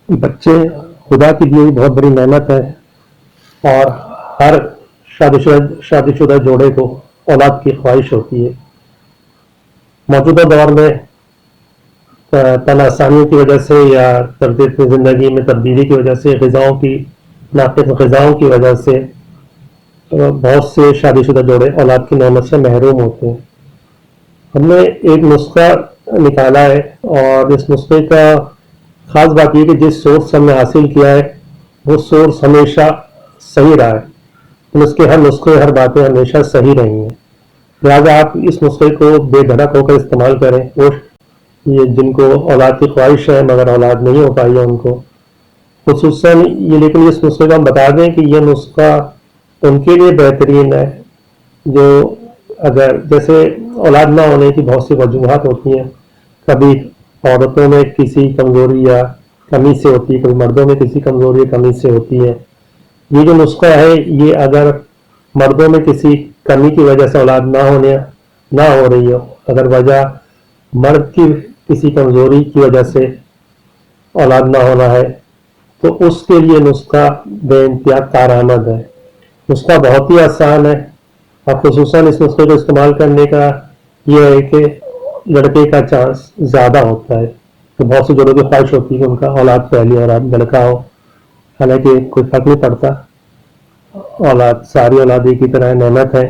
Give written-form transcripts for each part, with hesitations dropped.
بچے خدا کی دی ہوئی بہت بڑی نعمت ہے، اور ہر شادی شدہ جوڑے کو اولاد کی خواہش ہوتی ہے۔ موجودہ دور میں تن آسانیوں کی وجہ سے یا تربیت کی زندگی میں تبدیلی کی وجہ سے، ناقص غذاؤں کی وجہ سے بہت سے شادی شدہ جوڑے اولاد کی نعمت سے محروم ہوتے ہیں۔ ہم نے ایک نسخہ نکالا ہے، اور اس نسخے کا خاص بات یہ کہ جس سورس سے ہم نے حاصل کیا ہے وہ سورس ہمیشہ صحیح رہا ہے، اس کے ہر نسخے ہر باتیں ہمیشہ صحیح رہی ہیں، لہٰذا آپ اس نسخے کو بے دھڑک ہو کر استعمال کریں۔ وہ یہ جن کو اولاد کی خواہش ہے مگر اولاد نہیں ہو پائی ہے ان کو خصوصاً یہ، لیکن اس نسخے کو ہم بتا دیں کہ یہ نسخہ ان کے لیے بہترین ہے جو اگر جیسے اولاد نہ ہونے کی بہت سی وجوہات ہوتی ہیں، کبھی عورتوں میں کسی کمزوری یا کمی سے ہوتی ہے، کبھی مردوں میں کسی کمزوری یا کمی سے ہوتی ہے۔ یہ جو نسخہ ہے یہ اگر مردوں میں کسی کمی کی وجہ سے اولاد نہ ہو رہی ہو، اگر وجہ مرد کی کسی کمزوری کی وجہ سے اولاد نہ ہونا ہے، تو اس کے لیے نسخہ بے انتہا کارآمد ہے۔ نسخہ بہت ہی آسان ہے، اور خصوصاً اس نسخے کو استعمال کرنے کا یہ ہے کہ لڑکے کا چانس زیادہ ہوتا ہے۔ تو بہت سے جوڑوں کی خواہش ہوتی ہے کہ ان کا اولاد پہلی اولاد لڑکا ہو، حالانکہ کوئی فرق نہیں پڑتا، اولاد ساری اولاد ایک ہی طرح نعمت ہے۔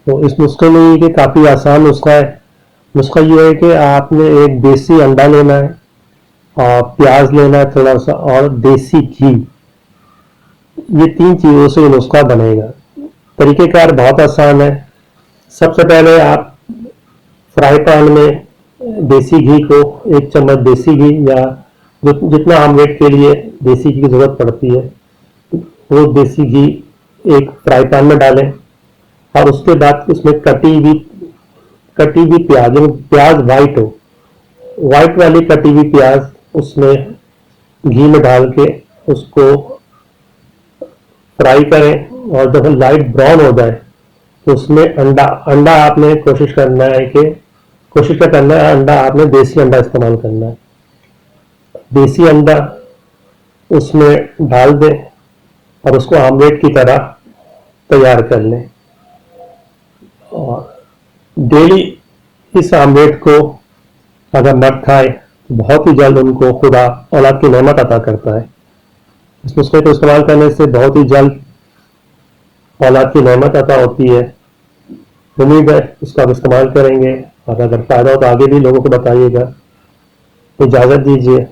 تو اس نسخے میں یہ کہ کافی آسان نسخہ ہے۔ نسخہ یہ ہے کہ آپ نے ایک دیسی انڈا لینا ہے، اور پیاز لینا ہے تھوڑا سا، اور دیسی گھی، یہ 3 چیزوں سے یہ نسخہ بنے گا۔ طریقہ کار بہت آسان ہے۔ سب سے پہلے آپ فرائی پین میں دیسی گھی کو 1 چمچ دیسی گھی، یا جتنا آملیٹ کے لیے دیسی گھی کی ضرورت پڑتی ہے وہ دیسی گھی ایک فرائی پین میں ڈالیں، اور اس کے بعد اس میں کٹی ہوئی پیاز وائٹ والی کٹی ہوئی پیاز اس میں گھی میں ڈال کے اس کو فرائی کریں، اور جب لائٹ براؤن ہو جائے تو اس میں انڈا آپ نے کوشش کا کرنا ہے انڈا آپ نے دیسی انڈا استعمال کرنا ہے، دیسی انڈا اس میں ڈال دیں اور اس کو آملیٹ کی طرح تیار کر لیں۔ اور ڈیلی اس آملیٹ کو اگر مرد کھائے تو بہت ہی جلد ان کو خدا اولاد کی نعمت عطا کرتا ہے۔ اس نسخے کو استعمال کرنے سے بہت ہی جلد اولاد کی نعمت عطا ہوتی ہے۔ امید ہے اس کا آپ استعمال کریں گے، اور اگر فائدہ ہو تو آگے بھی لوگوں کو بتائیے گا۔ اجازت دیجیے۔